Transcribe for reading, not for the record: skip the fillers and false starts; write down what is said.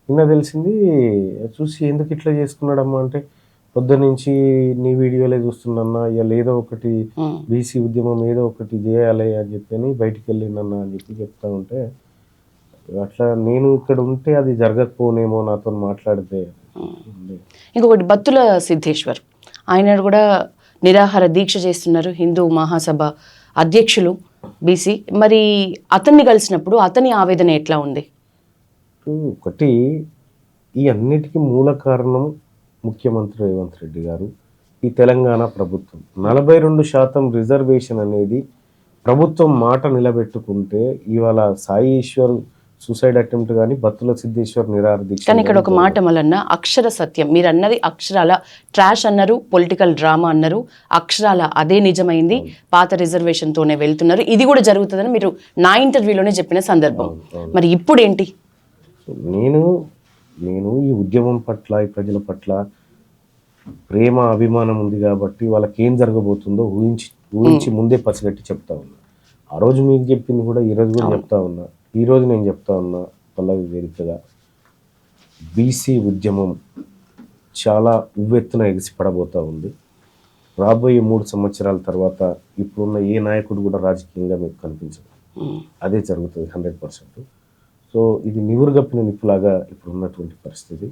నిన్న తెలిసింది. చూసి ఎందుకు ఇట్లా చేసుకున్నాడమ్మా అంటే, పొద్దున్నుంచి నీ వీడియోలే చూస్తున్నా, ఇవాళ ఏదో ఒకటి ఉమ్, బీసీ ఉద్యమం ఏదో ఒకటి చేయాలి అని చెప్పని బయటికెళ్ళిండన్నా అని చెప్పి చెప్తా ఉంటే, అట్లా నేను ఇక్కడ ఉంటే అది జరగకపోనేమో నాతో మాట్లాడితే. ఇంకొకటి బత్తుల సిద్ధేశ్వర్, ఆయన కూడా నిరాహార దీక్ష చేస్తున్నారు, హిందూ మహాసభ అధ్యక్షులు బీసీ. మరి అతన్ని కలిసినప్పుడు అతని ఆవేదన ఎట్లా ఉంది? ఒకటి, ఈ అన్నిటికీ మూల కారణం ముఖ్యమంత్రి రేవంత్ రెడ్డి గారు, ఈ తెలంగాణ ప్రభుత్వం. 42% రిజర్వేషన్ అనేది ప్రభుత్వం మాట నిలబెట్టుకుంటే ఇవాళ సాయి ఈశ్వర్ సూసైడ్ అటెంప్ట్ కానీ, బత్తుల సిద్ధేశ్వర్ నిరాహార దీక్ష కానీ ఇక్కడ ఒక మాట మళ్ళన్న అక్షర సత్యం. మీరు అన్నది అక్షరాల ట్రాష్ అన్నారు, పొలిటికల్ డ్రామా అన్నారు, అక్షరాల అదే నిజమైంది. పాత రిజర్వేషన్ తోనే వెళ్తున్నారు, ఇది కూడా జరుగుతుందని మీరు నా ఇంటర్వ్యూలోనే చెప్పిన సందర్భం. మరి ఇప్పుడు ఏంటి? నేను ఈ ఉద్యమం పట్ల, ఈ ప్రజల పట్ల ప్రేమ అభిమానం ఉంది కాబట్టి వాళ్ళకి ఏం జరగబోతుందో ఊహించి ముందే పసిగట్టి చెప్తా ఉన్నా. ఆ రోజు మీకు చెప్పింది కూడా ఈరోజు కూడా చెప్తా ఉన్నా. ఈరోజు నేను చెప్తా ఉన్నా పల్లవి వేదికగా, బీసీ ఉద్యమం చాలా ఉవ్వెత్తున ఎగిసిపడబోతూ ఉంది. రాబోయే 3 సంవత్సరాల తర్వాత ఇప్పుడున్న ఏ నాయకుడు కూడా రాజకీయంగా మీకు కనిపించదు. అదే జరుగుతుంది 100%. సో ఇది నివురుగప్పిన నిప్పులాగా ఇప్పుడు ఉన్నటువంటి పరిస్థితి.